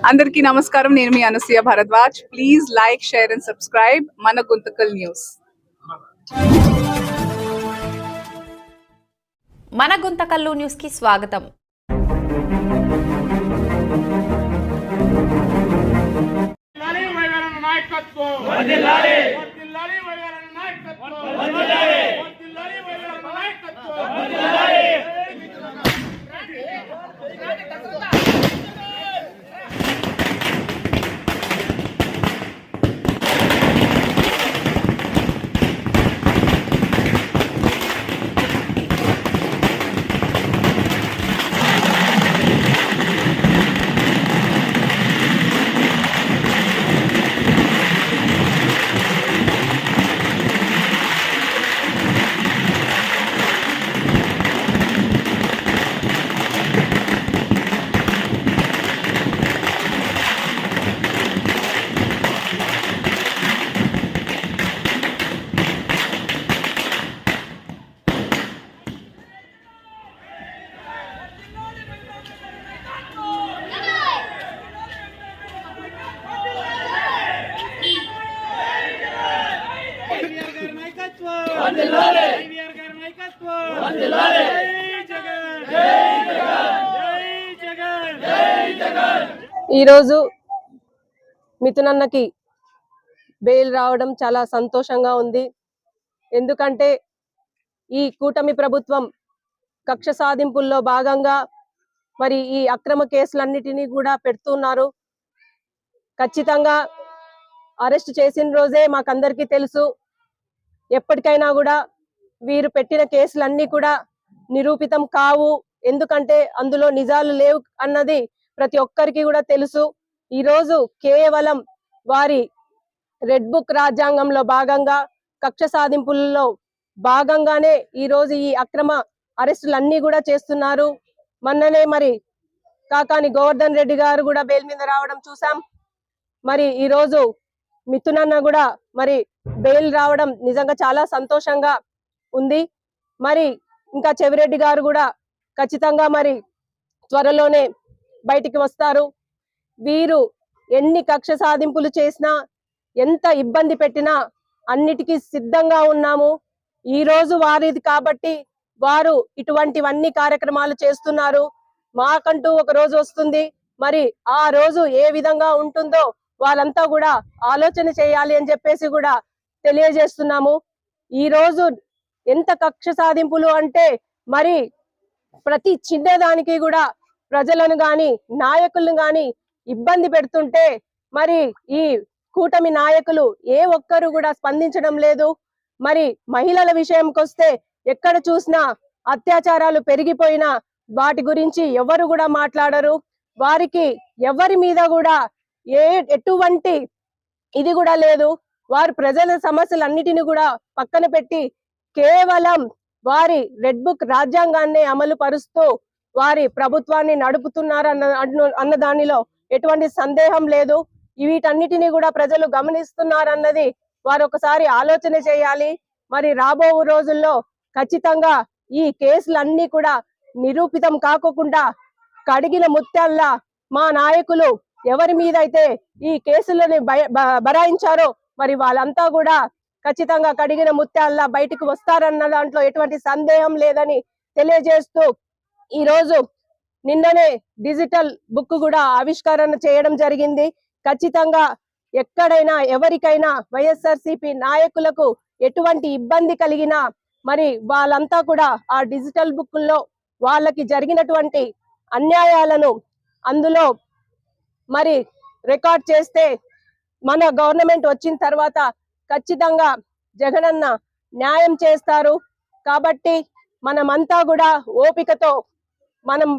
అందరికీ నమస్కారం. నేను మీ Anasuya Bharadwaj. Please like, share and subscribe మన గుంతకల్ న్యూస్. మన గుంతకల్లు న్యూస్ కి స్వాగతం. ఈరోజు మిథునన్నకి బెయిల్ రావడం చాలా సంతోషంగా ఉంది. ఎందుకంటే ఈ కూటమి ప్రభుత్వం కక్ష సాధింపుల్లో భాగంగా మరి ఈ అక్రమ కేసులన్నిటినీ కూడా పెడుతున్నారు. ఖచ్చితంగా అరెస్ట్ చేసిన రోజే మాకందరికీ తెలుసు, ఎప్పటికైనా కూడా వీరు పెట్టిన కేసులన్నీ కూడా నిరూపితం కావు, ఎందుకంటే అందులో నిజాలు లేవు అన్నది ప్రతి ఒక్కరికి కూడా తెలుసు. ఈరోజు కేవలం వారి రెడ్ బుక్ రాజ్యాంగంలో భాగంగా కక్ష సాధింపుల్లో భాగంగానే ఈరోజు ఈ అక్రమ అరెస్టులన్నీ కూడా చేస్తున్నారు. మొన్ననే మరి కాకాని గోవర్ధన్ రెడ్డి గారు కూడా బెయిల్ మీద రావడం చూసాం. మరి ఈరోజు మిథునన్న కూడా మరి బెయిల్ రావడం నిజంగా చాలా సంతోషంగా ఉంది. మరి ఇంకా చెవిరెడ్డి గారు కూడా ఖచ్చితంగా మరి త్వరలోనే బయటికి వస్తారు. వీరు ఎన్ని కక్ష సాధింపులు చేసినా, ఎంత ఇబ్బంది పెట్టినా అన్నిటికీ సిద్ధంగా ఉన్నాము. ఈ రోజు వారిది కాబట్టి వారు ఇటువంటివన్నీ కార్యక్రమాలు చేస్తున్నారు. మాకంటూ ఒక రోజు వస్తుంది, మరి ఆ రోజు ఏ విధంగా ఉంటుందో వాళ్ళంతా కూడా ఆలోచన చేయాలి అని చెప్పేసి కూడా తెలియజేస్తున్నాము. ఈ రోజు ఎంత కక్ష సాధింపులు అంటే మరి ప్రతి చిన్నదానికి కూడా ప్రజలను గాని నాయకులను గాని ఇబ్బంది పెడుతుంటే మరి ఈ కూటమి నాయకులు ఏ ఒక్కరు కూడా స్పందించడం లేదు. మరి మహిళల విషయంకి వస్తే ఎక్కడ చూసినా అత్యాచారాలు పెరిగిపోయినా వాటి గురించి ఎవరు కూడా మాట్లాడరు. వారికి ఎవరి మీద కూడా ఎటువంటి ఇది కూడా లేదు. వారు ప్రజల సమస్యలన్నిటిని కూడా పక్కన పెట్టి కేవలం వారి రెడ్ బుక్ రాజ్యాంగాన్ని అమలు పరుస్తూ వారి ప్రభుత్వాన్ని నడుపుతున్నారు అన్న దానిలో ఎటువంటి సందేహం లేదు. వీటన్నిటిని కూడా ప్రజలు గమనిస్తున్నారన్నది వారు ఒకసారి ఆలోచన చేయాలి. మరి రాబో రోజుల్లో ఖచ్చితంగా ఈ కేసులన్నీ కూడా నిరూపితం కాకుండా కడిగిన ముత్యాల్లా మా నాయకులు ఎవరి మీద అయితే ఈ కేసులని బరాయించారో మరి వాళ్ళంతా కూడా ఖచ్చితంగా కడిగిన ముత్యాల్లా బయటకు వస్తారన్న దాంట్లో ఎటువంటి సందేహం లేదని తెలియజేస్తూ ఈ రోజు నిన్ననే డిజిటల్ బుక్ కూడా ఆవిష్కరణ చేయడం జరిగింది. ఖచ్చితంగా ఎక్కడైనా ఎవరికైనా వైఎస్ఆర్సీపీ నాయకులకు ఎటువంటి ఇబ్బంది కలిగినా మరి వాళ్ళంతా కూడా ఆ డిజిటల్ బుక్ లో వాళ్ళకి జరిగినటువంటి అన్యాయాలను అందులో మరి రికార్డ్ చేస్తే మన గవర్నమెంట్ వచ్చిన తర్వాత ఖచ్చితంగా జగనన్న న్యాయం చేస్తారు. కాబట్టి మనమంతా కూడా ఓపికతో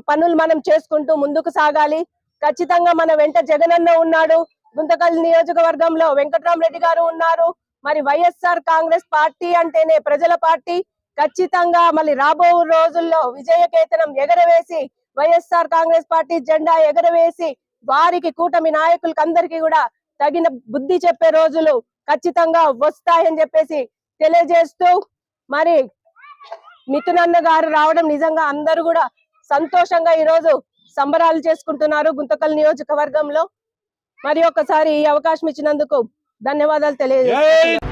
పనులు మనం చేసుకుంటూ ముందుకు సాగాలి. ఖచ్చితంగా మన వెంట జగనన్న ఉన్నాడు. గుంతకల్ నియోజకవర్గంలో వెంకట్రామరెడ్డి గారు ఉన్నారు. మరి వైఎస్ఆర్ కాంగ్రెస్ పార్టీ అంటేనే ప్రజల పార్టీ. ఖచ్చితంగా మళ్ళీ రాబో రోజుల్లో విజయకేతనం ఎగరవేసి వైఎస్ఆర్ కాంగ్రెస్ పార్టీ జెండా ఎగరవేసి వారికి కూటమి నాయకులకు అందరికీ కూడా తగిన బుద్ధి చెప్పే రోజులు ఖచ్చితంగా వస్తాయని చెప్పేసి తెలియజేస్తూ మరి మిథునన్న గారు రావడం నిజంగా అందరూ కూడా సంతోషంగా ఈ రోజు సంబరాలు చేసుకుంటున్నారు గుంతకల్ నియోజకవర్గంలో. మరి ఒకసారి ఈ అవకాశం ఇచ్చినందుకు ధన్యవాదాలు తెలియజేస్తున్నాను.